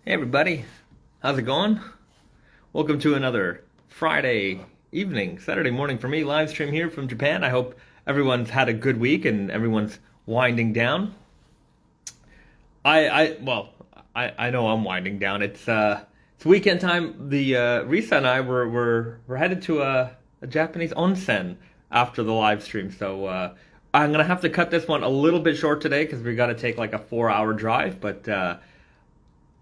Hey everybody, how's it going? Welcome to another Friday evening, Saturday morning for me, live stream here from Japan. I hope everyone's had a good week and everyone's winding down. I know I'm winding down. It's weekend time. The Risa and I we're headed to a Japanese onsen after the live stream, so I'm gonna have to cut this one a little bit short today because we got to take like a 4 hour drive, but.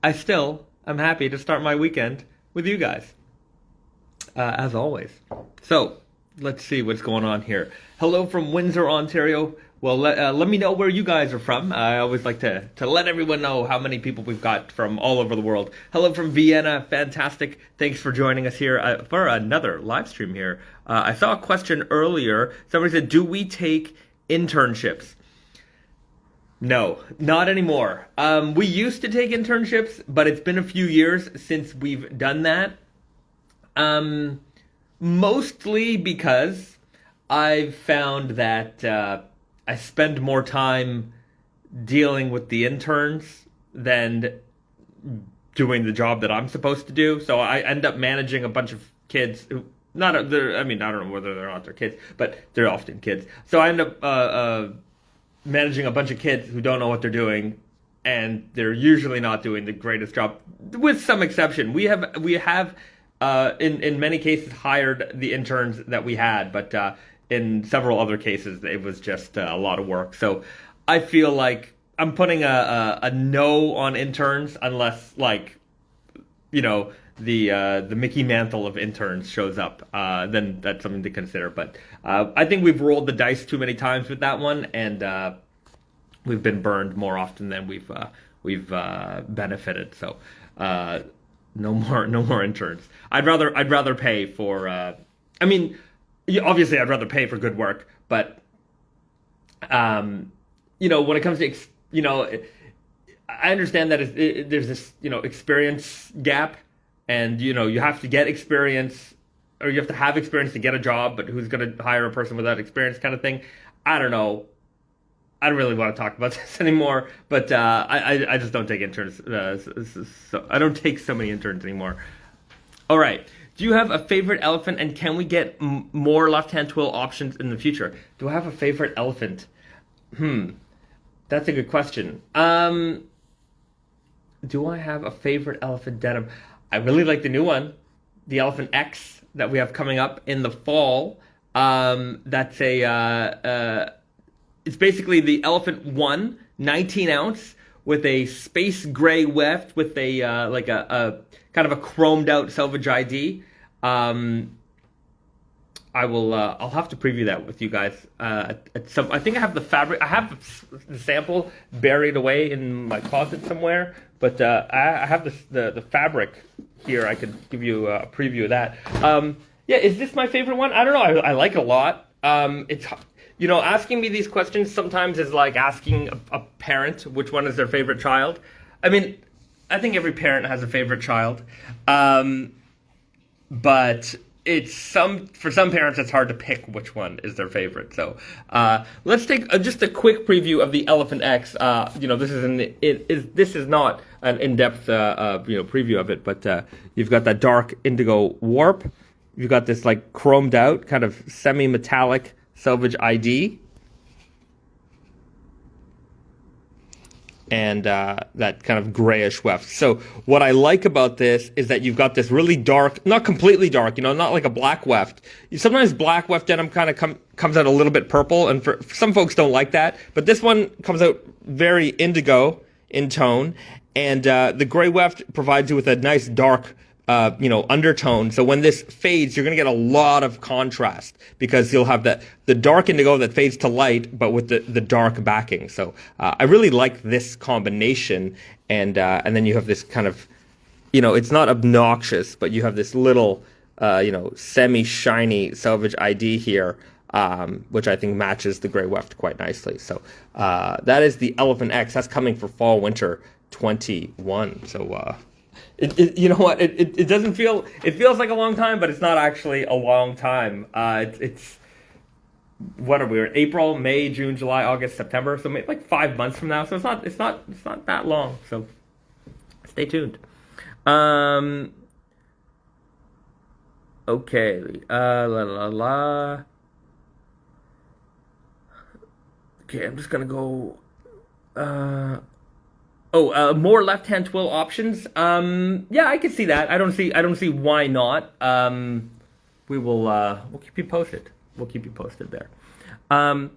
I still am happy to start my weekend with you guys, as always. So, let's see what's going on here. Hello from Windsor, Ontario. Well, let me know where you guys are from. I always like to let everyone know how many people we've got from all over the world. Hello from Vienna. Fantastic. Thanks for joining us here for another live stream here. I saw a question earlier. Somebody said, do we take internships? No, not anymore. We used to take internships, but it's been a few years since we've done that. Mostly because I've found that I spend more time dealing with the interns than doing the job that I'm supposed to do. So I end up managing a bunch of kids who not they're, I mean, I don't know whether they're not their kids, but they're often kids. So I end up managing a bunch of kids who don't know what they're doing, and they're usually not doing the greatest job, with some exception. We have in many cases hired the interns that we had, but in several other cases it was just a lot of work. So I feel like I'm putting a no on interns unless, like, you know, the Mickey Mantle of interns shows up, then that's something to consider. But I think we've rolled the dice too many times with that one, and we've been burned more often than we've benefited. So no more interns. I'd rather pay for. I mean, obviously, I'd rather pay for good work, but you know, when it comes to I understand that there's this experience gap. And, you have to get experience, or you have to have experience to get a job, but who's going to hire a person without experience kind of thing? I don't know. I don't really want to talk about this anymore, but I just don't take interns. So I don't take so many interns anymore. All right. Do you have a favorite elephant, and can we get more left-hand twill options in the future? Do I have a favorite elephant? That's a good question. Do I have a favorite elephant denim? I really like the new one, the Elephant X that we have coming up in the fall. That's it's basically the Elephant 1, 19 ounce, with a space gray weft with a a kind of a chromed out Salvage ID. I'll have to preview that with you guys. I think I have the fabric. I have the sample buried away in my closet somewhere, but I have the fabric here. I could give you a preview of that. Yeah, is this my favorite one? I don't know. I like it a lot. It's asking me these questions sometimes is like asking a parent which one is their favorite child. I mean, I think every parent has a favorite child, but for some parents it's hard to pick which one is their favorite. So let's take just a quick preview of the Elephant X. This is not an in-depth preview of it, but you've got that dark indigo warp. You've got this like chromed out kind of semi-metallic Salvage ID. And that kind of grayish weft. So what I like about this is that you've got this really dark, not completely dark, not like a black weft. Sometimes black weft denim kind of comes out a little bit purple, and for some folks don't like that. But this one comes out very indigo in tone, and the gray weft provides you with a nice dark undertone. So when this fades, you're going to get a lot of contrast because you'll have the dark indigo that fades to light, but with the dark backing. So I really like this combination. And then you have this kind of, it's not obnoxious, but you have this little, semi-shiny Salvage ID here, which I think matches the gray weft quite nicely. So that is the Elephant X. That's coming for fall, winter 21. So, you know what? It doesn't feel. It feels like a long time, but it's not actually a long time. It's what are we? April, May, June, July, August, September. So maybe like 5 months from now. So it's not that long. So stay tuned. Um, okay. La la la. Okay, I'm just gonna go. Uh, more left-hand twill options. Yeah, I can see that. I don't see why not. We'll keep you posted. We'll keep you posted there. Um,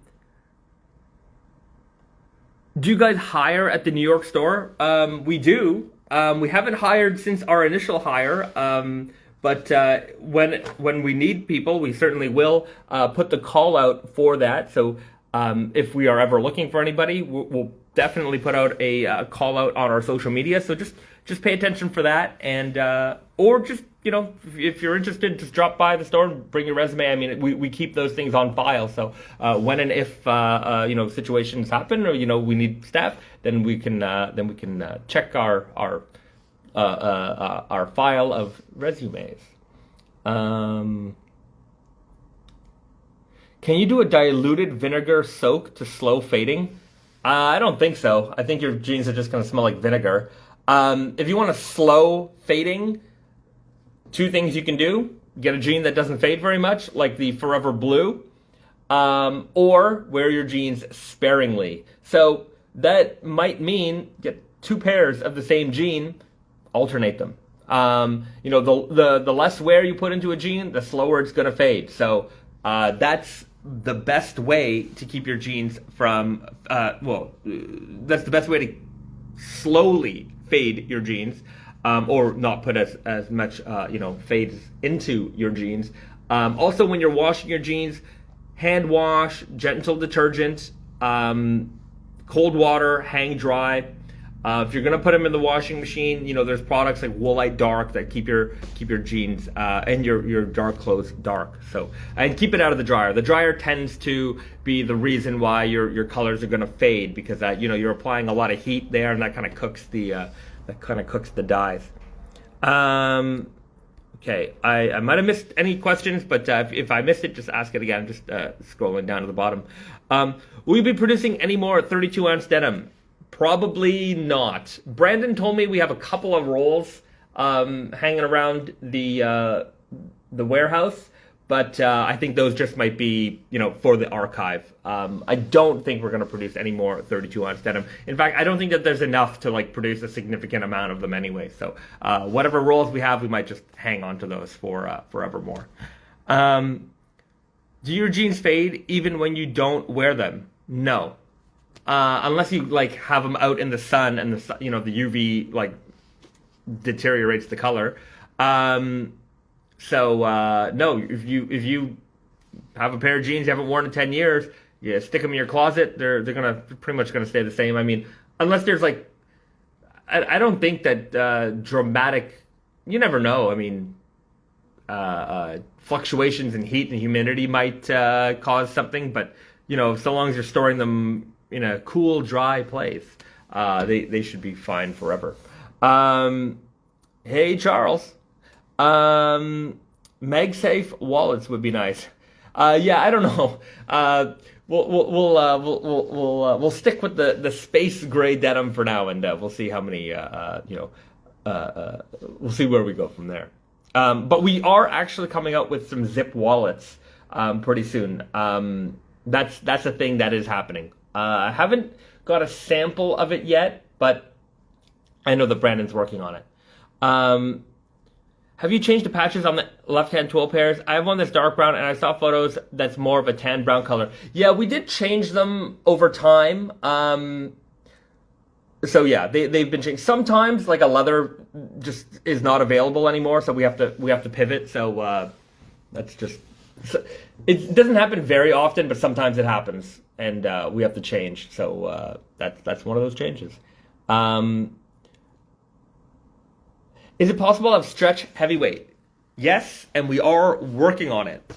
do you guys hire at the New York store? We do. We haven't hired since our initial hire. But when we need people, we certainly will put the call out for that. So if we are ever looking for anybody, we'll definitely put out a call out on our social media. So just pay attention for that, and or just if you're interested, just drop by the store and bring your resume. I mean, we keep those things on file. So when and if situations happen, or we need staff, then we can check our file of resumes. Can you do a diluted vinegar soak to slow fading? I don't think so. I think your jeans are just going to smell like vinegar. If you want a slow fading, two things you can do. Get a jean that doesn't fade very much, like the Forever Blue, or wear your jeans sparingly. So that might mean get two pairs of the same jean, alternate them. The less wear you put into a jean, the slower it's going to fade. So that's the best way to keep your jeans from, that's the best way to slowly fade your jeans, or not put as much, fades into your jeans. Also, when you're washing your jeans, hand wash, gentle detergent, cold water, hang dry. If you're gonna put them in the washing machine, there's products like Woolite Dark that keep your jeans and your dark clothes dark. So, and keep it out of the dryer. The dryer tends to be the reason why your colors are gonna fade, because you're applying a lot of heat there, and that kind of cooks the dyes. Okay, I might have missed any questions, but if I missed it, just ask it again. I'm just scrolling down to the bottom. Will you be producing any more 32-ounce denim? Probably not. Brandon told me we have a couple of rolls hanging around the warehouse, but I think those just might be for the archive. I don't think we're going to produce any more 32-ounce denim. In fact, I don't think that there's enough to produce a significant amount of them anyway. So whatever rolls we have, we might just hang on to those for forevermore. Do your jeans fade even when you don't wear them? No. Unless you have them out in the sun, and the UV deteriorates the color. No, if you have a pair of jeans you haven't worn in 10 years, you stick them in your closet, they're pretty much gonna stay the same. I mean, unless there's I don't think that dramatic. You never know. I mean, fluctuations in heat and humidity might cause something, but so long as you're storing them in a cool, dry place, they should be fine forever. Hey, Charles. MagSafe wallets would be nice. Yeah, I don't know. We'll stick with the space gray denim for now, and we'll see how many. We'll see where we go from there. But we are actually coming out with some zip wallets pretty soon. That's a thing that is happening. I haven't got a sample of it yet, but I know that Brandon's working on it. Have you changed the patches on the left-hand twill pairs? I have one that's dark brown, and I saw photos that's more of a tan brown color. Yeah, we did change them over time. So yeah, they've been changed. Sometimes a leather just is not available anymore, so we have to pivot. So that's just. So, it doesn't happen very often, but sometimes it happens, and we have to change. So that's one of those changes. Is it possible to have stretch heavyweight? Yes, and we are working on it.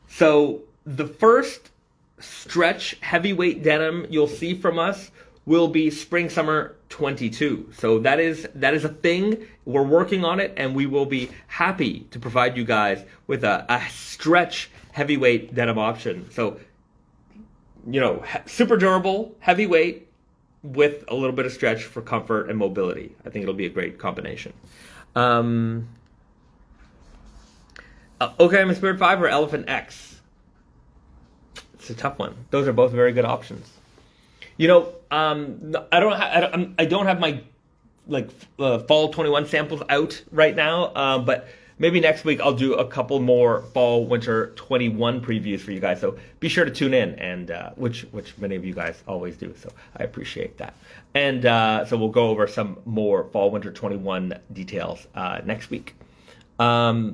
So the first stretch heavyweight denim you'll see from us will be spring summer 22. So that is a thing. We're working on it, and we will be happy to provide you guys with a stretch heavyweight denim option. So super durable, heavyweight, with a little bit of stretch for comfort and mobility. I think it'll be a great combination. Okay, I'm a Spirit 5 or Elephant X. It's a tough one. Those are both very good options. You know, I don't have my fall 21 samples out right now, but maybe next week I'll do a couple more fall winter 21 previews for you guys. So be sure to tune in, and which many of you guys always do. So I appreciate that. And so we'll go over some more fall winter 21 details next week. How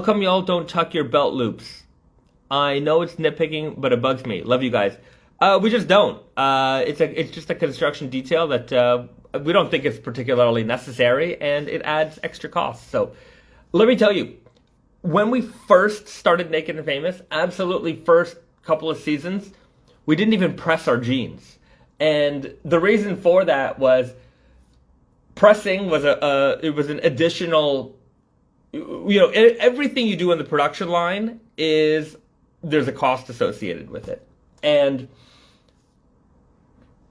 come y'all don't tuck your belt loops? I know it's nitpicking, but it bugs me. Love you guys. We just don't. It's just a construction detail that we don't think it's particularly necessary, and it adds extra costs. So let me tell you, when we first started Naked and Famous, absolutely first couple of seasons, we didn't even press our jeans. And the reason for that was pressing was an additional, everything you do in the production line there's a cost associated with it. And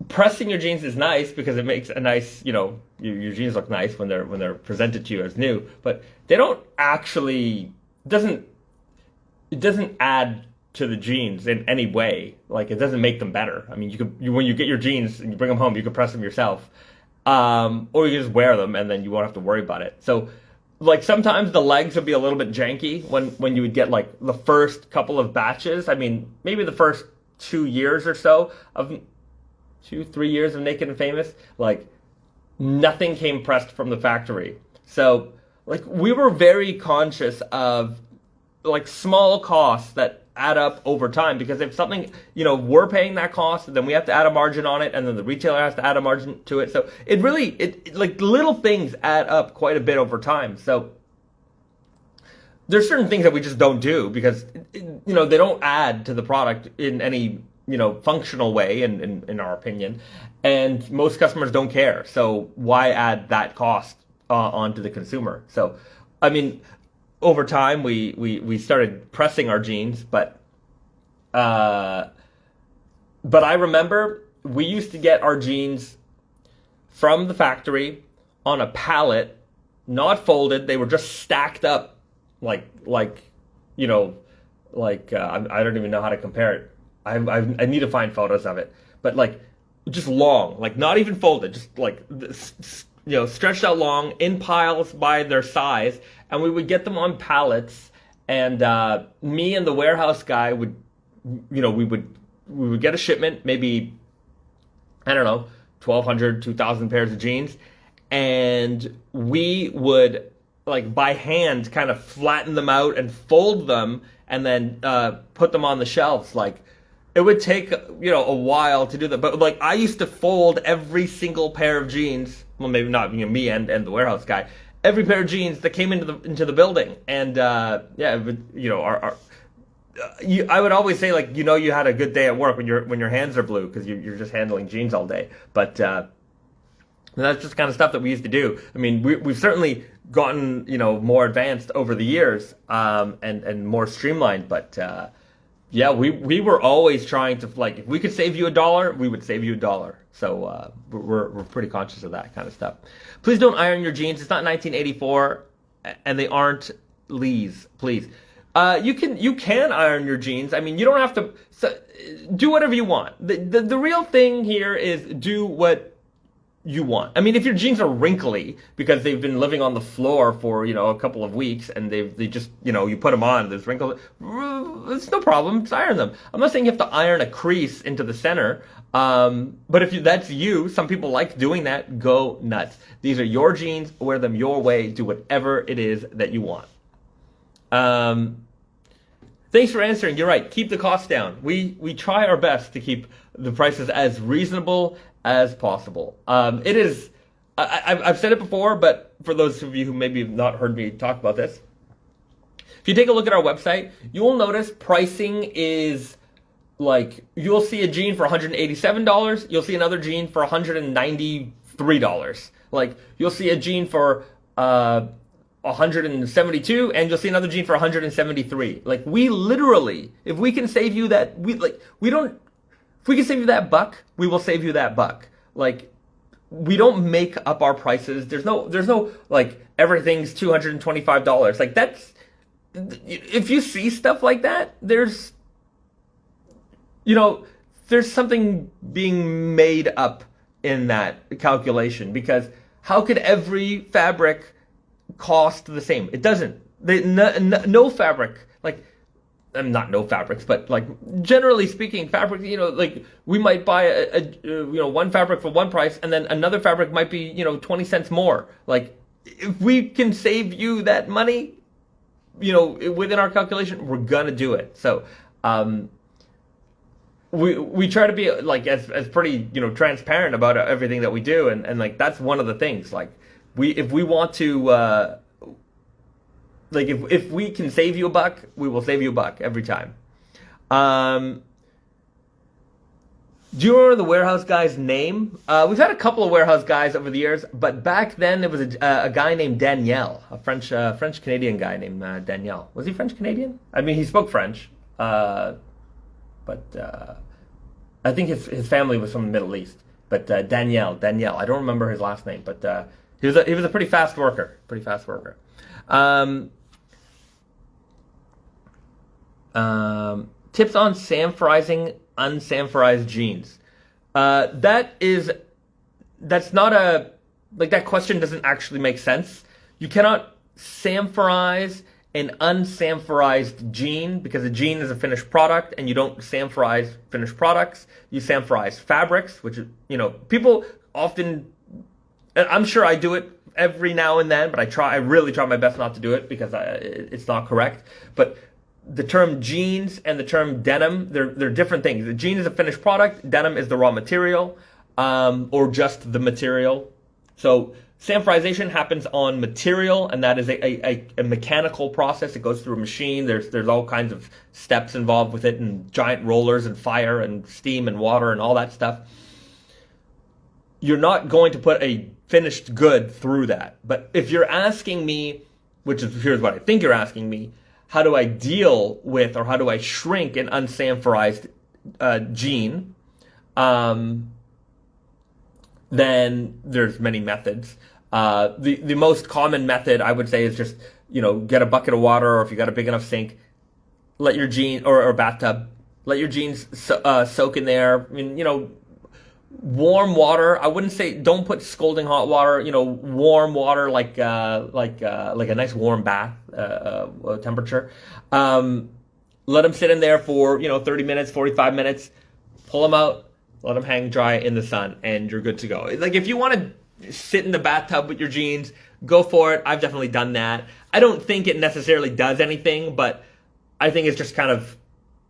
pressing your jeans is nice because it makes a nice, your jeans look nice when they're presented to you as new, but they don't actually, it doesn't add to the jeans in any way. Like, it doesn't make them better. I mean, when you get your jeans and you bring them home, you can press them yourself. Or you can just wear them and then you won't have to worry about it. So, like, sometimes the legs would be a little bit janky when you would get, like, the first couple of batches. I mean, maybe the first 2 years or so of 2-3 years of Naked and Famous, like, nothing came pressed from the factory. So, like, we were very conscious of, like, small costs that add up over time, because if something, we're paying that cost, then we have to add a margin on it, and then the retailer has to add a margin to it. So it really, like, little things add up quite a bit over time. So there's certain things that we just don't do because, they don't add to the product in any, functional way, in our opinion. And most customers don't care. So why add that cost onto the consumer? So, I mean, over time, we started pressing our jeans, but I remember we used to get our jeans from the factory on a pallet, not folded. They were just stacked up, I don't even know how to compare it. I need to find photos of it, but like just long, like not even folded, just like stretched out long in piles by their size. And we would get them on pallets, and me and the warehouse guy would, we would get a shipment, maybe, I don't know, 1,200, 2,000 pairs of jeans, and we would, like, by hand kind of flatten them out and fold them, and then put them on the shelves. Like, it would take, a while to do that, but like I used to fold every single pair of jeans. Well, maybe not, me and the warehouse guy. Every pair of jeans that came into the building, and I would always say, like, you had a good day at work when your hands are blue because you're just handling jeans all day. But that's just kind of stuff that we used to do. I mean, we've certainly gotten more advanced over the years, and more streamlined. But we were always trying to, like, if we could save you $1, we would save you $1. So we're pretty conscious of that kind of stuff. Please don't iron your jeans. It's not 1984, and they aren't Lee's. Please, you can iron your jeans. I mean, you don't have to do whatever you want. The real thing here is do what you want. I mean, if your jeans are wrinkly because they've been living on the floor for a couple of weeks, and they just you put them on, there's wrinkles, it's no problem, just iron them. I'm not saying you have to iron a crease into the center, but if that's you, some people like doing that, go nuts. These are your jeans, wear them your way, do whatever it is that you want. Thanks for answering. You're right, keep the costs down. We try our best to keep the prices as reasonable as possible. It is, I've said it before, but for those of you who maybe have not heard me talk about this, if you take a look at our website, you will notice pricing is, like, you'll see a jean for $187, you'll see another jean for $193. Like, you'll see a jean for $172, and you'll see another jean for $173. Like, we literally, if we can save you that, if we can save you that buck, we will save you that buck. Like, we don't make up our prices. There's no like everything's $225. Like, that's, if you see stuff like that, there's something being made up in that calculation, because how could every fabric cost the same? It doesn't. No fabric, like, not no fabrics, but like generally speaking, fabric, like we might buy one fabric for one price, and then another fabric might be 20 cents more. Like, if we can save you that money, within our calculation, we're gonna do it. So we try to be like as pretty transparent about everything that we do, and like that's one of the things. Like, if we want to like if we can save you a buck, we will save you a buck every time. Do you remember the warehouse guy's name? We've had a couple of warehouse guys over the years, but back then there was a guy named Daniel, a French Canadian guy named Daniel. Was he French Canadian? I mean, he spoke French, but I think his family was from the Middle East. But Daniel, I don't remember his last name, but he was a pretty fast worker. Tips on Samprasing Unsamperized jeans. That's not that question doesn't actually make sense. You cannot Samparize an Unsamperized jean, because a jean is a finished product, and you don't Samparize finished products. You Samparize fabrics, which people often, and I'm sure I do it every now and then, but I really try my best not to do it, because it's not correct. But the term jeans and the term denim, they're different things. The jean is a finished product. Denim is the raw material, or just the material. So Sampraization happens on material, and that is a mechanical process. It goes through a machine. There's all kinds of steps involved with it, and giant rollers and fire and steam and water and all that stuff. You're not going to put a finished good through that. But if you're asking me, here's what I think you're asking me, how do I deal with, or how do I shrink an unsamperized jean? Then there's many methods. The most common method, I would say, is just get a bucket of water, or if you got a big enough sink, let your jeans or bathtub, let your jeans soak in there. I mean, warm water. I wouldn't say don't put scalding hot water. Warm water, like a nice warm bath temperature. Let them sit in there for 30 minutes, 45 minutes. Pull them out, let them hang dry in the sun, and you're good to go. Like, if you want to sit in the bathtub with your jeans, go for it. I've definitely done that. I don't think it necessarily does anything, but I think it's just kind of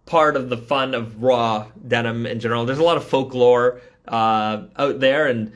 part of the fun of raw denim in general. There's a lot of folklore out there, and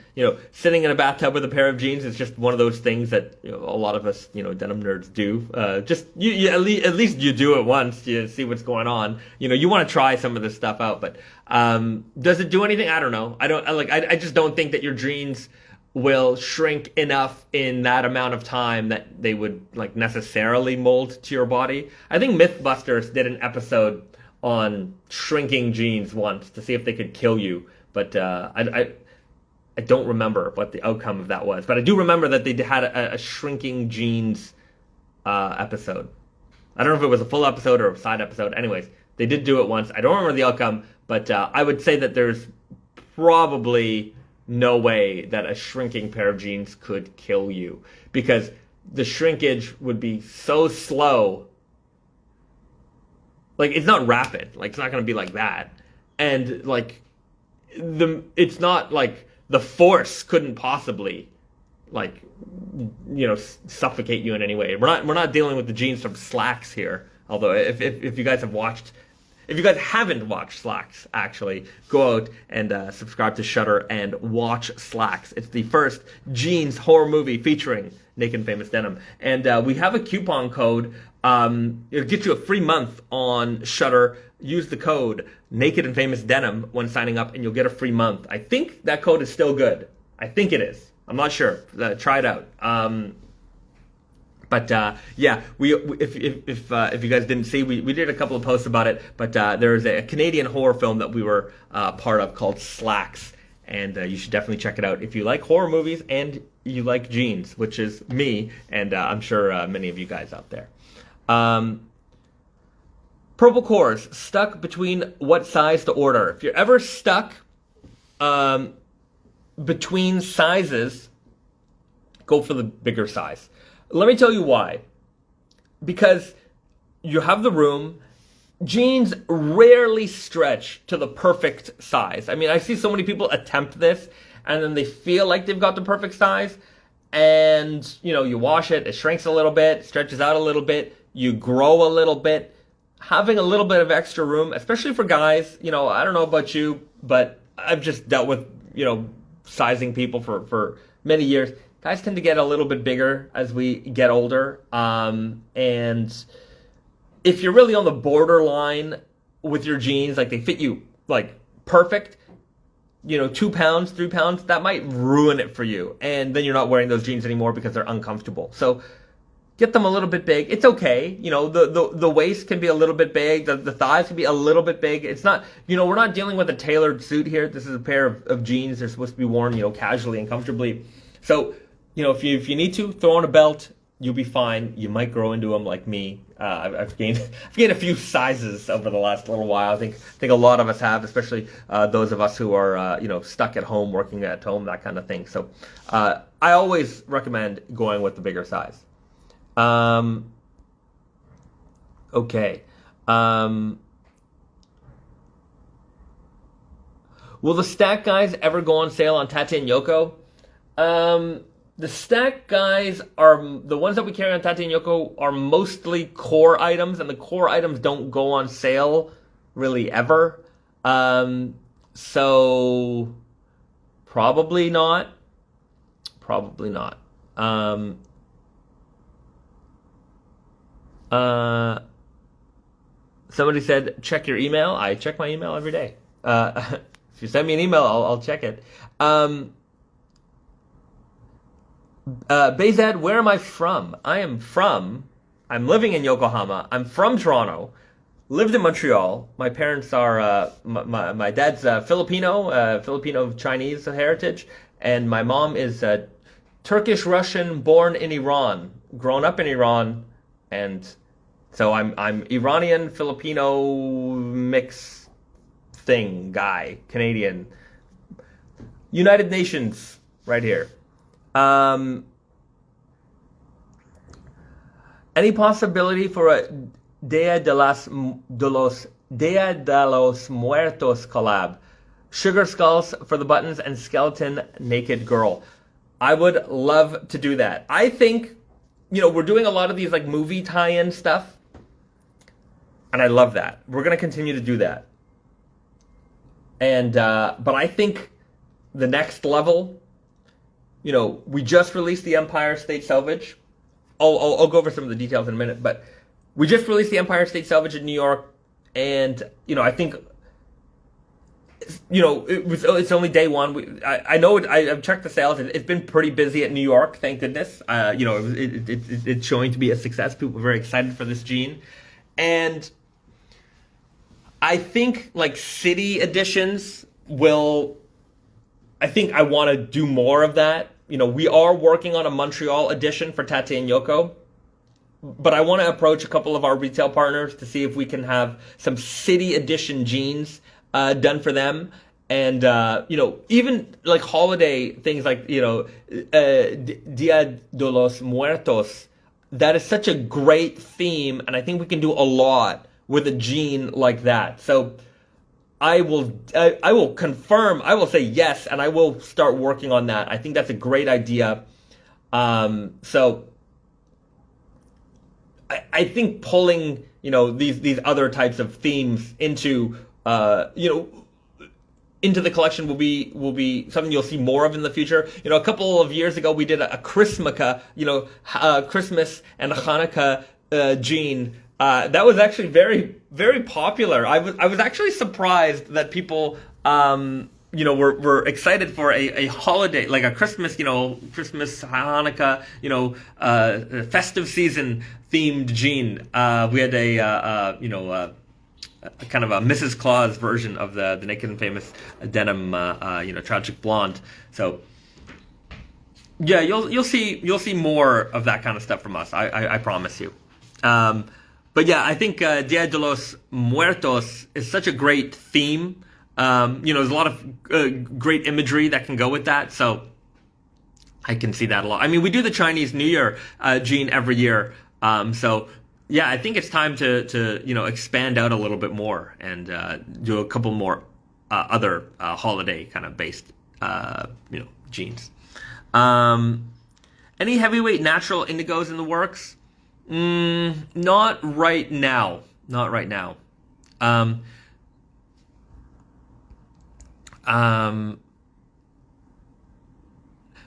sitting in a bathtub with a pair of jeans is just one of those things that a lot of us denim nerds do. Just you at least you do it once, you see what's going on. You want to try some of this stuff out, but does it do anything? I don't know. I just don't think that your jeans will shrink enough in that amount of time that they would necessarily mold to your body. I think Mythbusters did an episode on shrinking jeans once to see if they could kill you. But I don't remember what the outcome of that was. But I do remember that they had a shrinking jeans episode. I don't know if it was a full episode or a side episode. Anyways, they did do it once. I don't remember the outcome, but I would say that there's probably no way that a shrinking pair of jeans could kill you, because the shrinkage would be so slow. Like, it's not rapid. Like, it's not going to be like that. And it's not like the force couldn't possibly suffocate you in any way. We're not dealing with the jeans from Slacks here. Although if you guys haven't watched Slacks, actually go out and subscribe to Shudder and watch Slacks. It's the first jeans horror movie featuring Nyc and Famous Denim, and we have a coupon code. It'll get you a free month on Shudder. Use the code Naked and Famous Denim when signing up, and you'll get a free month. I think that code is still good. I think it is. I'm not sure. Try it out. But But yeah, if you guys didn't see, we did a couple of posts about it. But there's a Canadian horror film that we were part of called Slacks, and you should definitely check it out if you like horror movies and you like jeans, which is me, and I'm sure many of you guys out there. Purple Cores, stuck between what size to order. If you're ever stuck between sizes, go for the bigger size. Let me tell you why. Because you have the room. Jeans rarely stretch to the perfect size. I mean, I see so many people attempt this, and then they feel like they've got the perfect size, and, you wash it, it shrinks a little bit, stretches out a little bit, you grow a little bit. Having a little bit of extra room, especially for guys, I don't know about you, but I've just dealt with, sizing people for many years. Guys tend to get a little bit bigger as we get older. And if you're really on the borderline with your jeans, like they fit you like perfect, 2 pounds, 3 pounds, that might ruin it for you. And then you're not wearing those jeans anymore because they're uncomfortable. So get them a little bit big. It's okay. The waist can be a little bit big. The thighs can be a little bit big. It's not, we're not dealing with a tailored suit here. This is a pair of jeans. They're supposed to be worn, casually and comfortably. So, if you need to, throw on a belt, you'll be fine. You might grow into them like me. I've gained a few sizes over the last little while. I think a lot of us have, especially those of us who are stuck at home, working at home, that kind of thing. So I always recommend going with the bigger size. Okay. Will the Stack guys ever go on sale on Tate and Yoko? The Stack guys are the ones that we carry on Tate and Yoko are mostly core items, and the core items don't go on sale really ever. So probably not. Probably not. Somebody said, check your email. I check my email every day. If you send me an email, I'll check it. Bayzad, where am I from? I'm living in Yokohama. I'm from Toronto. Lived in Montreal. My parents are, my dad's Filipino Chinese heritage, and my mom is Turkish Russian, born in Iran, grown up in Iran, and so I'm Iranian Filipino mix thing guy, Canadian. United Nations right here. Any possibility for a Dia de los Muertos collab? Sugar skulls for the buttons and skeleton naked girl. I would love to do that. I think, we're doing a lot of these like movie tie-in stuff, and I love that. We're gonna continue to do that. And but I think the next level, we just released the Empire State Salvage. I'll go over some of the details in a minute, but we just released the Empire State Salvage in New York, and I think it's only day one. I know I've checked the sales. It's been pretty busy at New York, thank goodness. It's showing to be a success. People are very excited for this jean, and I think like city editions will. I think I want to do more of that. We are working on a Montreal edition for Tate and Yoko, but I want to approach a couple of our retail partners to see if we can have some city edition jeans done for them. And, even like holiday things like, Dia de los Muertos, that is such a great theme. And I think we can do a lot with a jean like that. So I will confirm, I will say yes, and I will start working on that. I think that's a great idea. So I think pulling, these other types of themes into, into the collection will be something you'll see more of in the future. A couple of years ago we did a Christmaka, Christmas and Hanukkah jean. That was actually very, very popular. I was actually surprised that people we're excited for a holiday, like a Christmas, Christmas, Hanukkah, festive season themed jean. We had a kind of a Mrs. Claus version of the naked and famous denim, tragic blonde. So yeah, you'll see more of that kind of stuff from us. I promise you. But yeah, I think Dia de los Muertos is such a great theme. There's a lot of great imagery that can go with that. So I can see that a lot. I mean, we do the Chinese New Year gene every year. So yeah, I think it's time to expand out a little bit more and do a couple more other holiday kind of based jeans. Any heavyweight natural indigos in the works? Not right now. Not right now.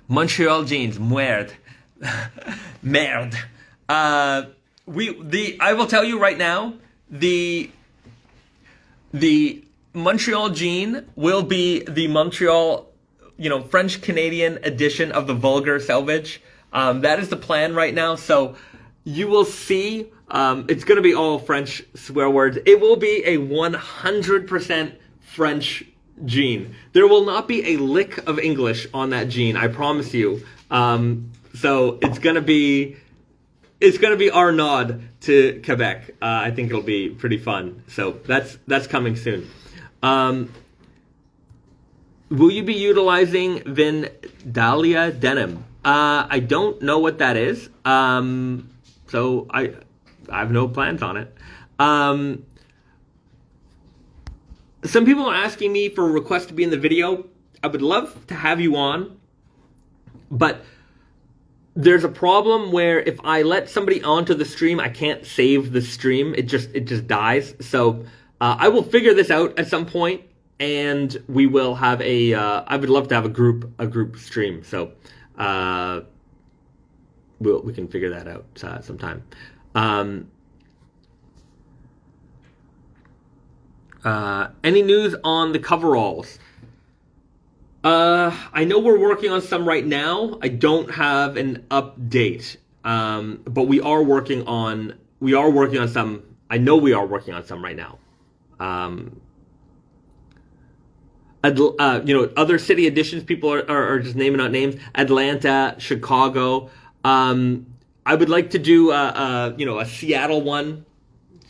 Montreal Jeans, merde. Merde. I will tell you right now, the Montreal Jean will be the Montreal, French Canadian edition of the vulgar Salvage. That is the plan right now. So you will see, it's going to be all French swear words. It will be a 100% French jean. There will not be a lick of English on that jean, I promise you. So it's going to be our nod to Quebec. I think it'll be pretty fun. So that's coming soon. Will you be utilizing Vindalia denim? I don't know what that is. So I have no plans on it. Some people are asking me for a request to be in the video. I would love to have you on, but there's a problem where if I let somebody onto the stream, I can't save the stream. It just dies. So I will figure this out at some point, and we will have I would love to have a group stream. So we can figure that out sometime. Any news on the coveralls? I know we're working on some right now. I don't have an update. But we are working on some. I know we are working on some right now. Other city editions, people are just naming out names. Atlanta, Chicago. I would like to do a Seattle one.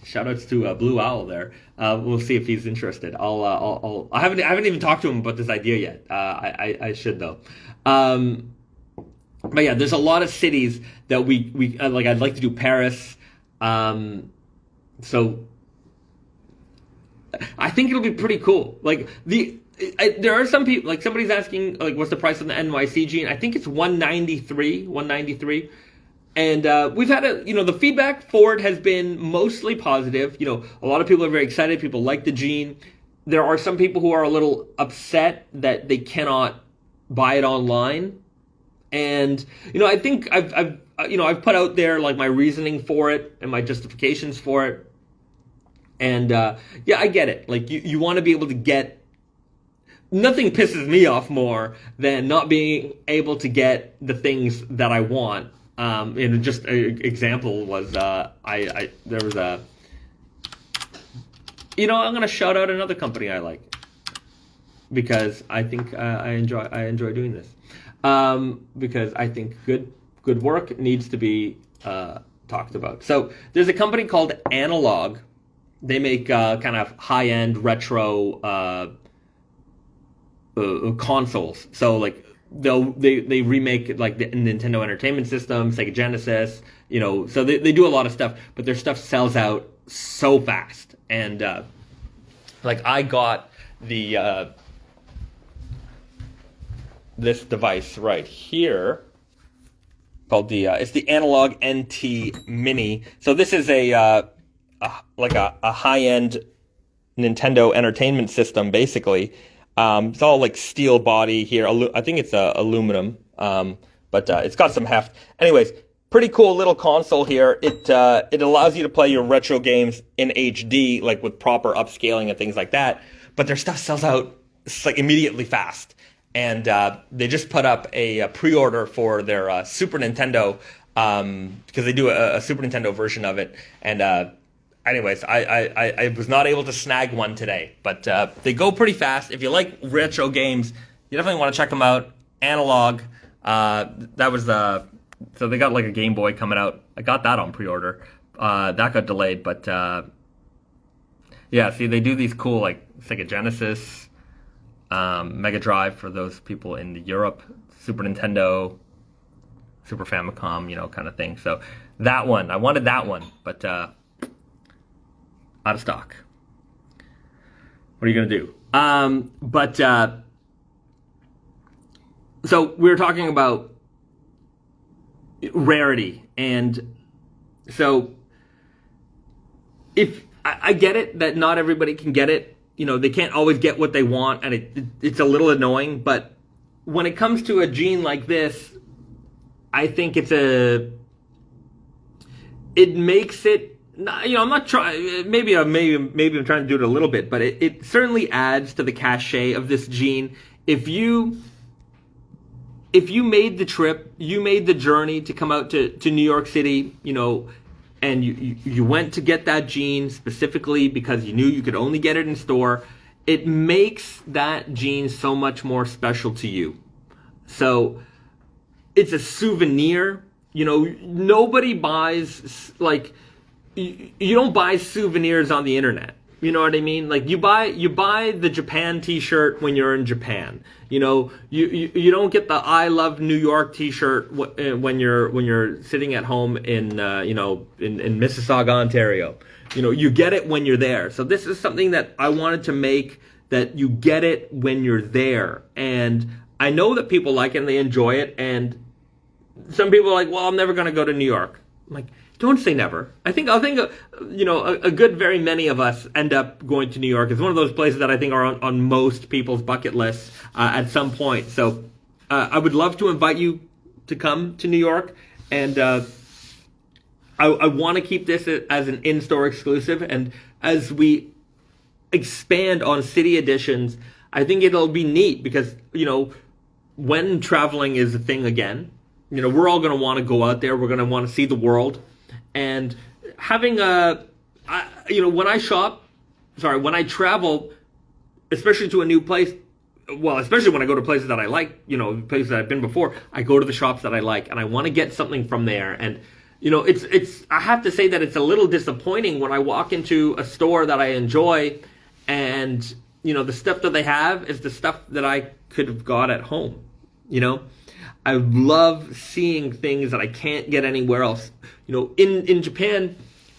Shout outs to Blue Owl there. We'll see if he's interested. I haven't even talked to him about this idea yet. I should though. But yeah, there's a lot of cities that we like. I'd like to do Paris. So I think it'll be pretty cool. Like there are some people, like somebody's asking like what's the price of the NYC jean? I think it's $193. And we've had the feedback for it has been mostly positive. A lot of people are very excited. People like the jean. There are some people who are a little upset that they cannot buy it online. And I think I've put out there like my reasoning for it and my justifications for it. And yeah, I get it. Like you want to be able to get. Nothing pisses me off more than not being able to get the things that I want. And just an example was there was a I'm gonna shout out another company I like because I think I enjoy doing this because I think good work needs to be talked about. So there's a company called Analog. They make kind of high-end retro consoles. So like they remake like the Nintendo Entertainment System, Sega Genesis, so they do a lot of stuff, but their stuff sells out so fast. And like I got the this device right here called it's the Analog NT Mini. So this is a high-end Nintendo Entertainment System basically. It's all like steel body here. I think it's aluminum, but it's got some heft. Anyways, pretty cool little console here. It allows you to play your retro games in HD, like with proper upscaling and things like that. But their stuff sells out it's like immediately fast. And they just put up a pre-order for their Super Nintendo because they do a Super Nintendo version of it. And anyways, I was not able to snag one today, but they go pretty fast. If you like retro games, you definitely want to check them out. Analog. That was so they got like a Game Boy coming out. I got that on pre-order. That got delayed, but yeah. See, they do these cool like Sega Genesis, Mega Drive for those people in Europe, Super Nintendo, Super Famicom, kind of thing. So that one, I wanted that one, but out of stock. What are you gonna do? So we were talking about rarity, and so if I get it that not everybody can get it, they can't always get what they want, and it's a little annoying. But when it comes to a jean like this, I think it makes it. I'm not trying. Maybe I'm trying to do it a little bit, but it certainly adds to the cachet of this jean. If you made the trip, you made the journey to come out to New York City, and you went to get that jean specifically because you knew you could only get it in store, it makes that jean so much more special to you. So it's a souvenir. Nobody buys, like, you don't buy souvenirs on the internet. You know what I mean? Like you buy the Japan T-shirt when you're in Japan. You don't get the I Love New York T-shirt when you're sitting at home in Mississauga, Ontario. You get it when you're there. So this is something that I wanted to make, that you get it when you're there. And I know that people like it and they enjoy it. And some people are like, well, I'm never going to go to New York. I'm like, don't say never. I think a good very many of us end up going to New York. It's one of those places that I think are on most people's bucket lists at some point. So I would love to invite you to come to New York, and I want to keep this as an in-store exclusive. And as we expand on city editions, I think it'll be neat because when traveling is a thing again, we're all going to want to go out there. We're going to want to see the world. And having when I travel, especially to a new place, well, especially when I go to places that I like, places that I've been before, I go to the shops that I like, and I want to get something from there. And, I have to say that it's a little disappointing when I walk into a store that I enjoy, and, the stuff that they have is the stuff that I could have got at home, I love seeing things that I can't get anywhere else. In Japan,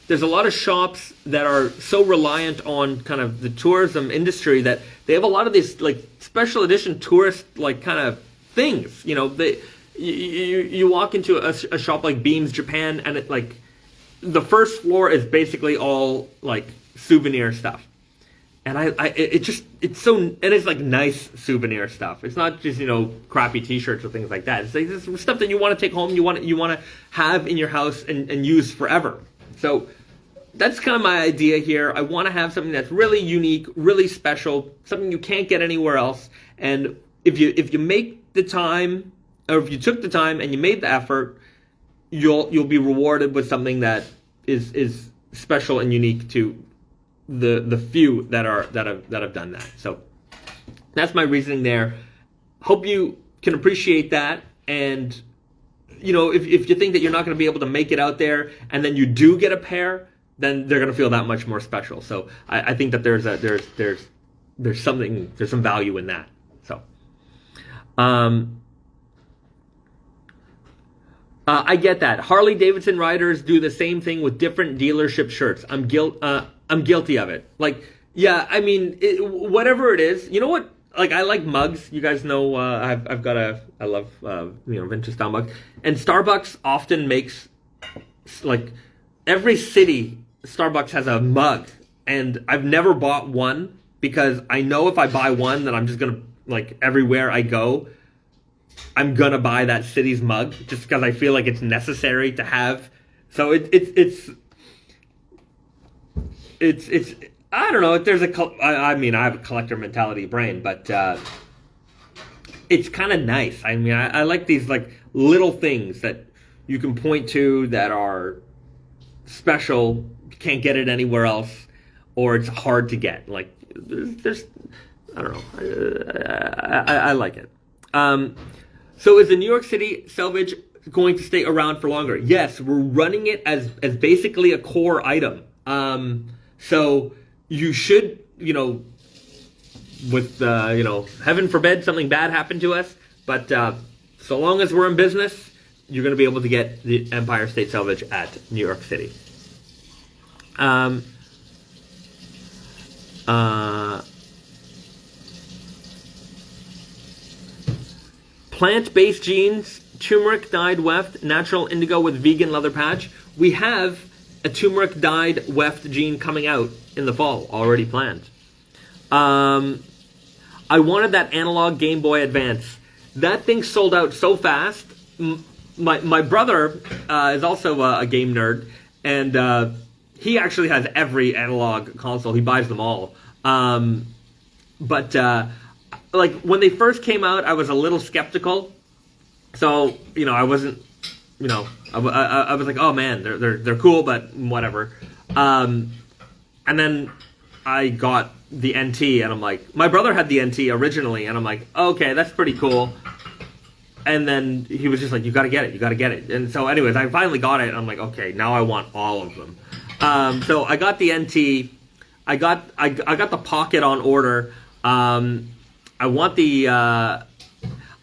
there's a lot of shops that are so reliant on kind of the tourism industry that they have a lot of these like special edition tourist like kind of things. You walk into a shop like Beams Japan, and it like the first floor is basically all like souvenir stuff. And it's like nice souvenir stuff. It's not just, crappy t-shirts or things like that. It's like this stuff that you want to take home, you want to have in your house and use forever. So that's kind of my idea here. I want to have something that's really unique, really special, something you can't get anywhere else. And if you make the time, or if you took the time and you made the effort, you'll be rewarded with something that is special and unique to the few that have done that. So that's my reasoning there. Hope you can appreciate that. And if you think that you're not going to be able to make it out there, and then you do get a pair, then they're going to feel that much more special. So I think that there's some value in that. So I get that. Harley Davidson riders do the same thing with different dealership shirts. I'm guilty of it. Like, yeah, I mean, whatever it is, you know what? Like, I like mugs. You guys know I love vintage style mugs. And Starbucks often makes, like, every city, Starbucks has a mug. And I've never bought one because I know if I buy one, then I'm just going to, like, everywhere I go, I'm going to buy that city's mug just because I feel like it's necessary to have. So it's I don't know. There's I mean, I have a collector mentality brain, but it's kind of nice. I mean, I like these like little things that you can point to that are special. You can't get it anywhere else, or it's hard to get. Like there's I don't know. I like it. So is the New York City Salvage going to stay around for longer? Yes, we're running it as basically a core item. So you should, with, heaven forbid something bad happened to us, but so long as we're in business, you're going to be able to get the Empire State Salvage at New York City. Plant-based jeans, turmeric dyed weft, natural indigo with vegan leather patch. We have a turmeric dyed weft jean coming out in the fall, already planned. I wanted that analog Game Boy Advance. That thing sold out so fast. My brother is also a game nerd, and he actually has every analog console. He buys them all. But like when they first came out, I was a little skeptical. So I wasn't. I was like, oh man, they're cool, but whatever. And then I got the NT, and I'm like, my brother had the NT originally, and I'm like, okay, that's pretty cool. And then he was just like, you gotta get it. And so anyways, I finally got it, and I'm like, okay, now I want all of them. So I got the NT, I got the Pocket on order. I want the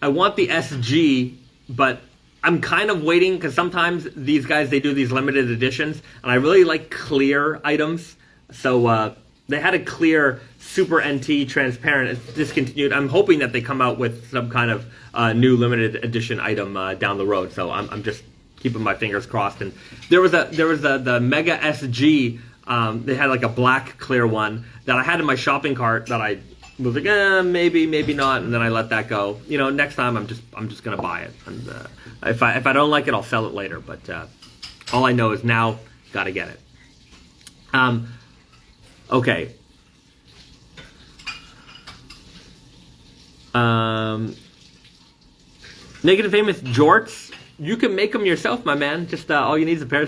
SG, but I'm kind of waiting because sometimes these guys, they do these limited editions, and I really like clear items. So they had a clear Super NT transparent. It's discontinued. I'm hoping that they come out with some kind of new limited edition item down the road. So I'm just keeping my fingers crossed. And there was the Mega SG. They had like a black clear one that I had in my shopping cart that I was like, maybe not, and then I let that go. Next time I'm just gonna buy it, and if I don't like it, I'll sell it later. But all I know is now gotta get it. Okay. Naked and Famous jorts. You can make them yourself, my man. Just all you need is a pair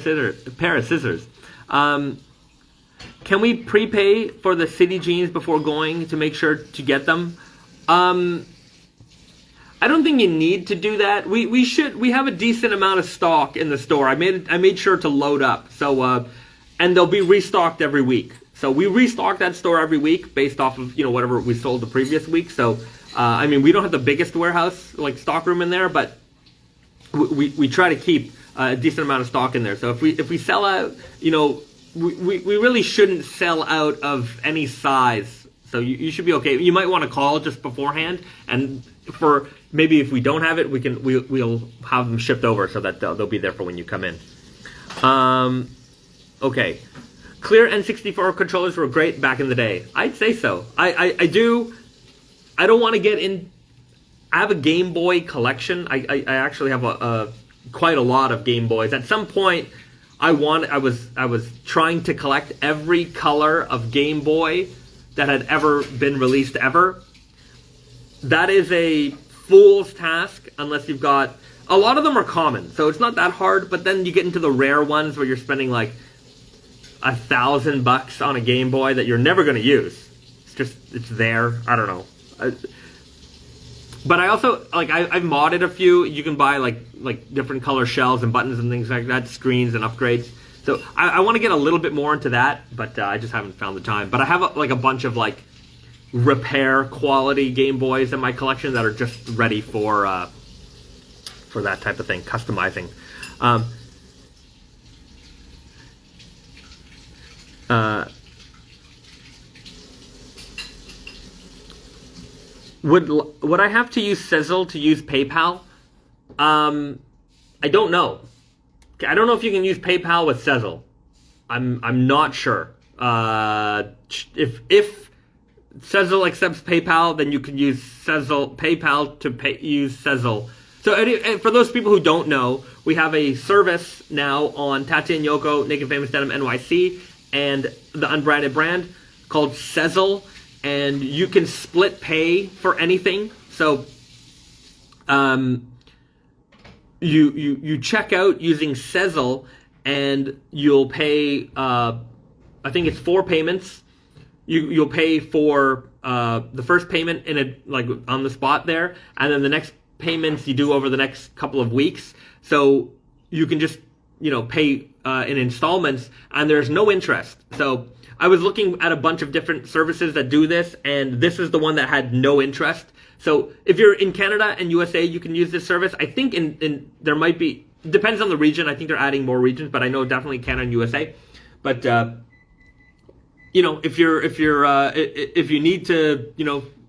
of scissors. Can we prepay for the City Jeans before going to make sure to get them? I don't think you need to do that. We have a decent amount of stock in the store. I made sure to load up. So and they'll be restocked every week. So we restock that store every week based off of whatever we sold the previous week. So we don't have the biggest warehouse like stock room in there, but we try to keep a decent amount of stock in there. So if we sell out, we really shouldn't sell out of any size. So you should be okay. You might want to call just beforehand, and for maybe if we don't have it, we'll have them shipped over so that they'll be there for when you come in. Okay. Clear N64 controllers were great back in the day. I'd say so. I don't want to get in. I have a Game Boy collection. I actually have quite a lot of Game Boys. At some point, I was trying to collect every color of Game Boy that had ever been released ever. That is a fool's task unless you've got. A lot of them are common, so it's not that hard. But then you get into the rare ones where you're spending like $1,000 on a Game Boy that you're never going to use. It's there. I don't know. But I also I've modded a few. You can buy like different color shells and buttons and things like that, screens and upgrades. So I want to get a little bit more into that, but I just haven't found the time. But I have a bunch of repair quality Game Boys in my collection that are just ready for that type of thing, customizing. Would I have to use Sezzle to use PayPal? I don't know. I don't know if you can use PayPal with Sezzle. I'm not sure. If Sezzle accepts PayPal, then you can use PayPal to use Sezzle. So for those people who don't know, we have a service now on Tatya and Yoko, Naked Famous Denim NYC, and the Unbranded brand called Sezzle, and you can split pay for anything. So you check out using Sezzle, and you'll pay, I think it's 4 payments. You'll pay for the first payment like on the spot there, and then the next payments you do over the next couple of weeks. So you can just pay in installments, and there's no interest. So I was looking at a bunch of different services that do this, and this is the one that had no interest. So if you're in Canada and USA, you can use this service. I think in there might be, depends on the region. I think they're adding more regions, but I know definitely Canada and USA. But if you need to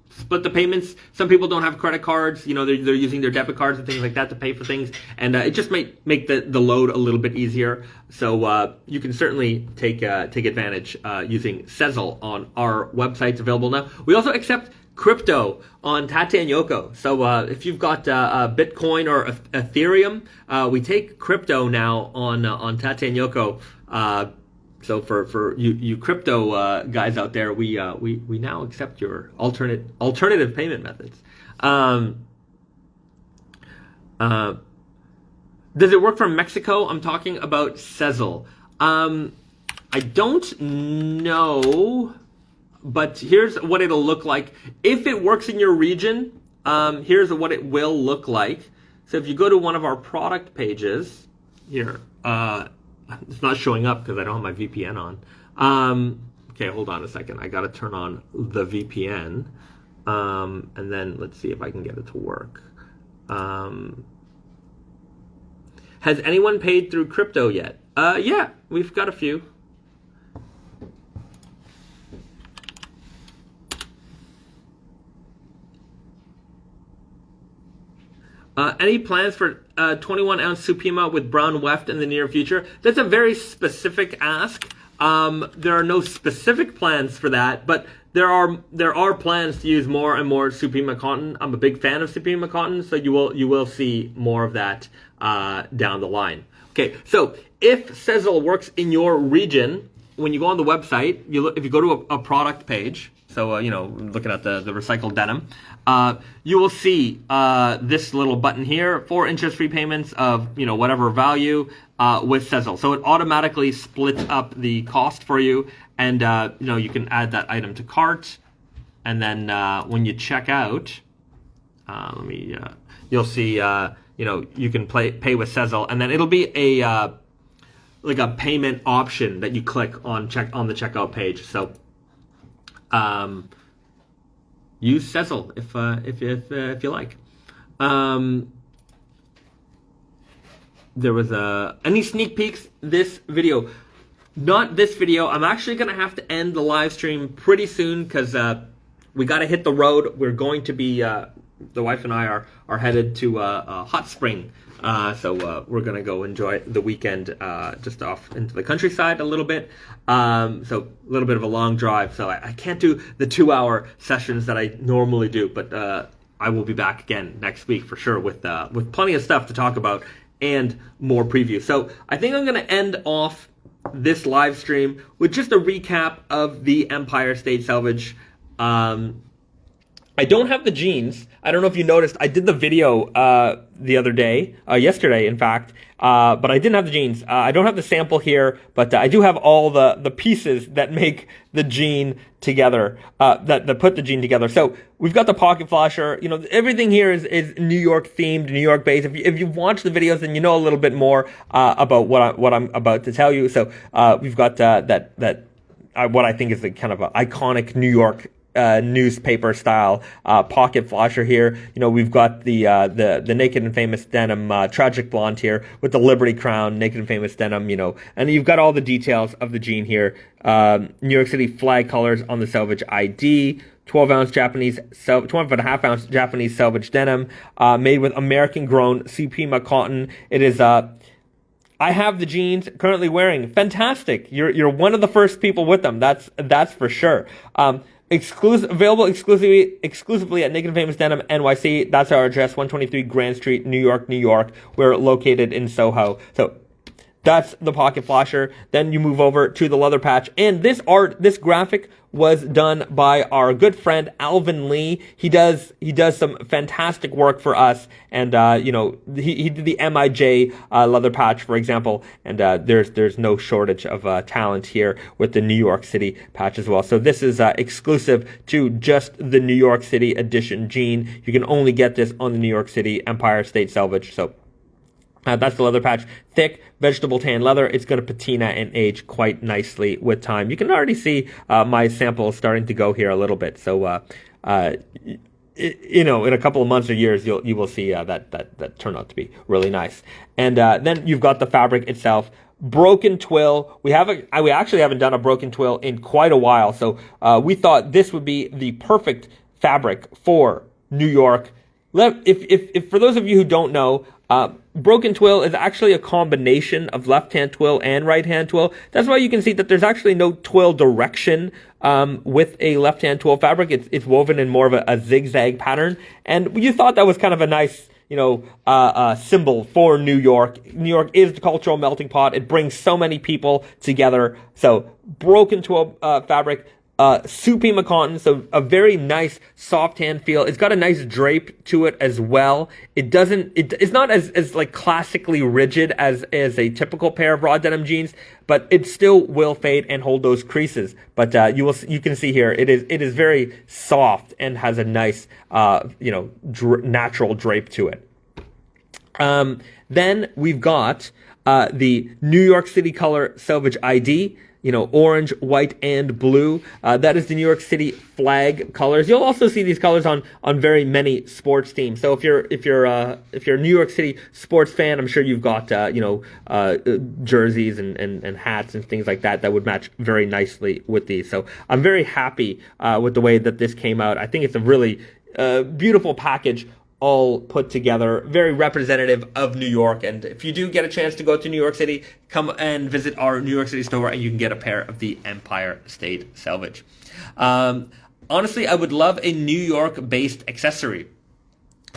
split the payments, some people don't have credit cards. They're using their debit cards and things like that to pay for things, and it just might make the load a little bit easier. So you can certainly take advantage using Sezzle on our website. It's available now. We also accept crypto on Tate and Yoko. So if you've got Bitcoin or Ethereum, we take crypto now on Tate and Yoko. So for you crypto guys out there, we now accept your alternative payment methods. Does it work from Mexico? I'm talking about Sezzle. I don't know, but here's what it'll look like. If it works in your region, here's what it will look like. So if you go to one of our product pages here, it's not showing up because I don't have my VPN on. Okay, hold on a second. I got to turn on the VPN. And then let's see if I can get it to work. Has anyone paid through crypto yet? Yeah, we've got a few. Any plans for 21-ounce Supima with brown weft in the near future? That's a very specific ask. There are no specific plans for that, but there are plans to use more and more Supima cotton. I'm a big fan of Supima cotton, so you will see more of that down the line. Okay, so if Sezzle works in your region, when you go on the website, if you go to a product page, so looking at the recycled denim, you will see this little button here, 4 interest-free payments of whatever value with Sezzle. So it automatically splits up the cost for you, and you can add that item to cart, and then when you check out, you'll see you can pay with Sezzle, and then it'll be a like a payment option that you click on the checkout page. So use Sezzle if you like. There was any sneak peeks this video? Not this video. I'm actually gonna have to end the live stream pretty soon because we got to hit the road. We're going to be the wife and I are headed to Hot Spring. So we're going to go enjoy the weekend just off into the countryside a little bit. So a little bit of a long drive. So I can't do the 2-hour sessions that I normally do, but I will be back again next week for sure with plenty of stuff to talk about and more preview. So I think I'm going to end off this live stream with just a recap of the Empire State Salvage. I don't have the jeans. I don't know if you noticed. I did the video the other day, yesterday, in fact, but I didn't have the jeans. I don't have the sample here, but I do have all the pieces that make the jean together, that put the jean together. So we've got the pocket flasher. Everything here is New York themed, New York based. If you've watched the videos, then you know a little bit more about what I'm about to tell you. So we've got what I think is the kind of a iconic New York newspaper style pocket flasher here. We've got the Naked and Famous denim tragic blonde here with the Liberty Crown, Naked and Famous denim, and you've got all the details of the jean here. New York City flag colors on the Salvage ID. 12-ounce Japanese, 12.5-ounce Japanese Salvage denim, made with American-grown Supima cotton. It is I have the jeans currently wearing. Fantastic! You're one of the first people with them. That's for sure. Available exclusively at Naked and Famous Denim NYC. That's our address, 123 Grand Street, New York, New York. We're located in Soho. So that's the pocket flasher. Then you move over to the leather patch, and this graphic was done by our good friend Alvin Lee. He does some fantastic work for us, and he did the MIJ leather patch, for example, and there's no shortage of talent here with the New York City patch as well. So this is exclusive to just the New York City edition jean. You can only get this on the New York City Empire State Salvage. So that's the leather patch. Thick, vegetable tan leather. It's going to patina and age quite nicely with time. You can already see my sample starting to go here a little bit. So, in a couple of months or years, you will see that turn out to be really nice. And then you've got the fabric itself. Broken twill. We actually haven't done a broken twill in quite a while. So we thought this would be the perfect fabric for New York. If for those of you who don't know, broken twill is actually a combination of left-hand twill and right-hand twill. That's why you can see that there's actually no twill direction with a left-hand twill fabric. It's woven in more of a zigzag pattern, and you thought that was kind of a nice, symbol for New York. New York is the cultural melting pot. It brings so many people together. So broken twill fabric. Supima cotton, so a very nice soft hand feel. It's got a nice drape to it as well. It's not as like classically rigid as a typical pair of raw denim jeans, but it still will fade and hold those creases. But you can see here it is very soft and has a nice natural drape to it. Then we've got the New York City color Salvage ID. Orange, white, and blue. That is the New York City flag colors. You'll also see these colors on very many sports teams. So if you're a New York City sports fan, I'm sure you've got jerseys and hats and things like that would match very nicely with these. So I'm very happy with the way that this came out. I think it's a really beautiful package, all put together, very representative of New York. And if you do get a chance to go to New York City, come and visit our New York City store and you can get a pair of the Empire State Salvage. Honestly, I would love a New York-based accessory.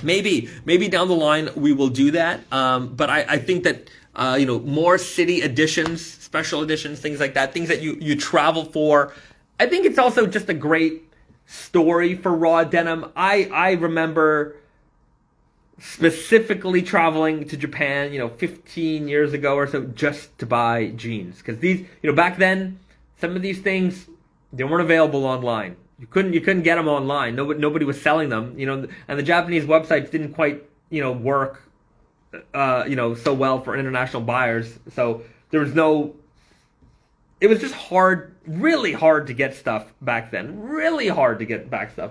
Maybe down the line we will do that. But I think that more city editions, special editions, things like that, things that you travel for. I think it's also just a great story for raw denim. I remember specifically traveling to Japan, 15 years ago or so, just to buy jeans. Because these, back then, some of these things, they weren't available online. You couldn't get them online. Nobody was selling them, and the Japanese websites didn't quite, work, so well for international buyers. So there was it was just hard, really hard to get stuff back then. Really hard to get stuff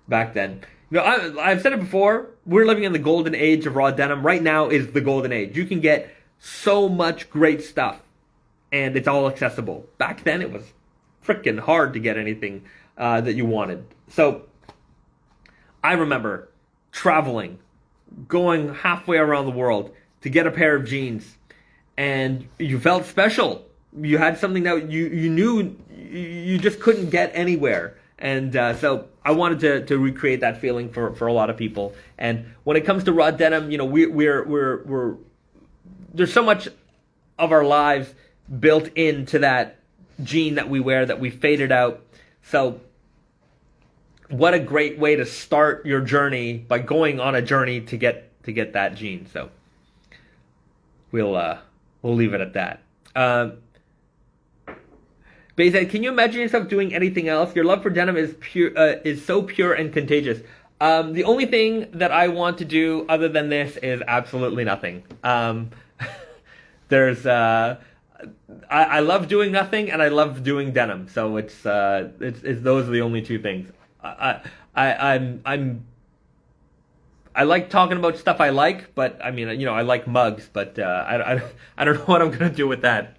back then. I've said it before, we're living in the golden age of raw denim. Right now is the golden age. You can get so much great stuff, and it's all accessible. Back then, it was freaking hard to get anything that you wanted. So, I remember traveling, going halfway around the world to get a pair of jeans, and you felt special. You had something that you knew you just couldn't get anywhere. And so I wanted to recreate that feeling for a lot of people. And when it comes to raw denim, we're there's so much of our lives built into that jean that we wear, that we faded out. So what a great way to start your journey, by going on a journey to get that jean. So we'll leave it at that. But he said, can you imagine yourself doing anything else? Your love for denim is so pure and contagious. The only thing that I want to do other than this is absolutely nothing. I love doing nothing, and I love doing denim. So it's those are the only two things. I like talking about stuff I like, but I mean, I like mugs, but I don't know what I'm gonna do with that.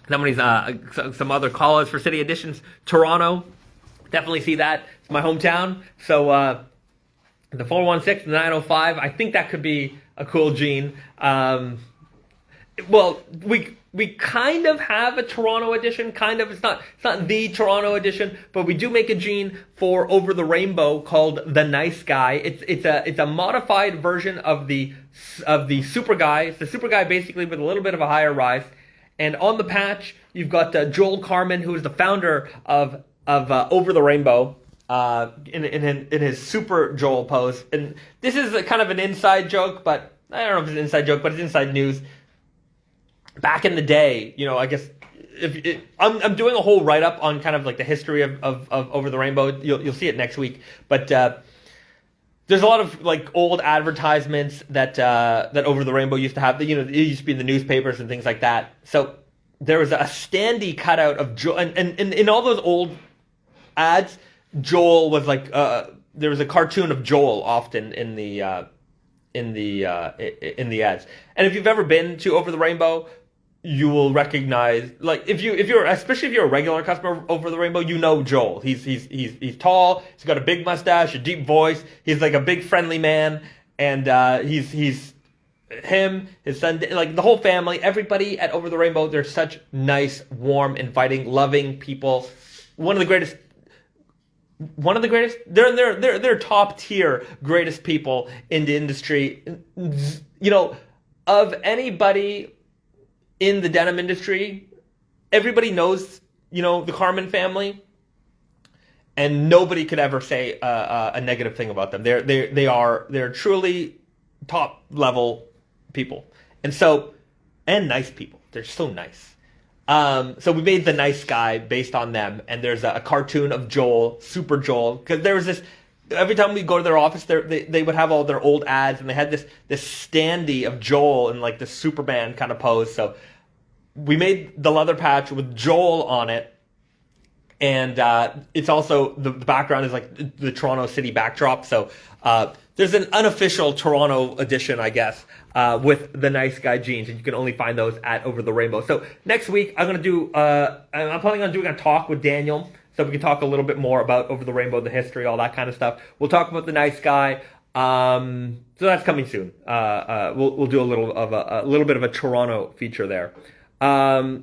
Somebody's some other call-outs for city editions. Toronto, definitely see that. It's my hometown. So the 416, the 905, I think that could be a cool jean. Well, we kind of have a Toronto edition, kind of. It's not the Toronto edition, but we do make a jean for Over the Rainbow called the Nice Guy. It's a modified version of the Super Guy. It's the Super Guy basically with a little bit of a higher rise. And on the patch, you've got Joel Carmen, who is the founder of Over the Rainbow, in his Super Joel pose. And this is a kind of an inside joke, but I don't know if it's an inside joke, but it's inside news. Back in the day, I guess I'm doing a whole write-up on kind of like the history of Over the Rainbow. You'll see it next week. But there's a lot of like old advertisements that Over the Rainbow used to have. It used to be in the newspapers and things like that. So there was a standee cutout of Joel, and in all those old ads, Joel was like there was a cartoon of Joel often in the ads. And if you've ever been to Over the Rainbow, you will recognize, like, especially if you're a regular customer of Over the Rainbow, Joel. He's tall. He's got a big mustache, a deep voice. He's like a big friendly man, and he's him, his son, like the whole family, everybody at Over the Rainbow. They're such nice, warm, inviting, loving people. One of the greatest. They're top tier greatest people in the industry. Of anybody in the denim industry, everybody knows, the Carmen family, and nobody could ever say a negative thing about them. They're truly top level people, and nice people. They're so nice. So we made the Nice Guy based on them, and there's a cartoon of Joel, Super Joel, because there was this. Every time we go to their office, they would have all their old ads, and they had this standee of Joel in like the Superman kind of pose. So we made the leather patch with Joel on it, and it's also the background is like the Toronto city backdrop. So there's an unofficial Toronto edition, I guess, with the Nice Guy jeans, and you can only find those at Over the Rainbow. So next week I'm planning on doing a talk with Daniel, so we can talk a little bit more about Over the Rainbow, the history, all that kind of stuff. We'll talk about the Nice Guy. So that's coming soon. We'll do a little bit of a Toronto feature there. Hello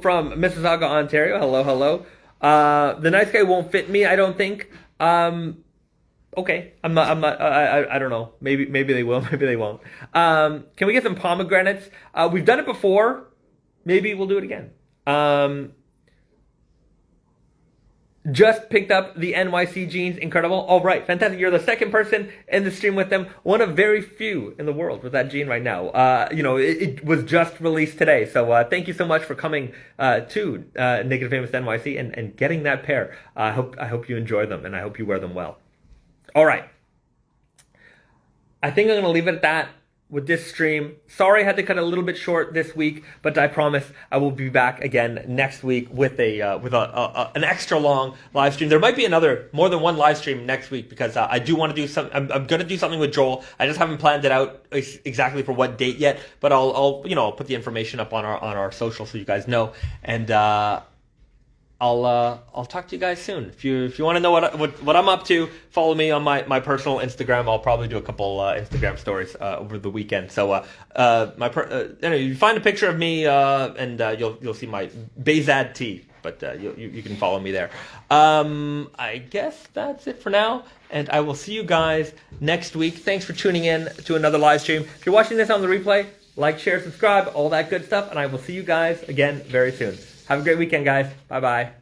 from Mississauga, Ontario. Hello. The Nice Guy won't fit me, I don't think. Okay, I'm not. I don't know. Maybe they will. Maybe they won't. Can we get some pomegranates? We've done it before. Maybe we'll do it again. Just picked up the NYC jeans. Incredible. All right, fantastic. You're the second person in the stream with them. One of very few in the world with that jean right now. It was just released today. So thank you so much for coming to Naked Famous NYC and getting that pair. I hope you enjoy them, and I hope you wear them well. All right. I think I'm going to leave it at that with this stream. Sorry I had to cut it a little bit short this week, but I promise I will be back again next week with an extra long live stream. There might be more than one live stream next week, because I do want to do some. I'm going to do something with Joel. I just haven't planned it out exactly for what date yet, but I'll put the information up on our social so you guys know, and I'll talk to you guys soon. If you want to know what I'm up to, follow me on my personal Instagram. I'll probably do a couple Instagram stories over the weekend. So you find a picture of me and you'll see my Bezad tee. But you can follow me there. I guess that's it for now, and I will see you guys next week. Thanks for tuning in to another live stream. If you're watching this on the replay, like, share, subscribe, all that good stuff, and I will see you guys again very soon. Have a great weekend, guys. Bye-bye.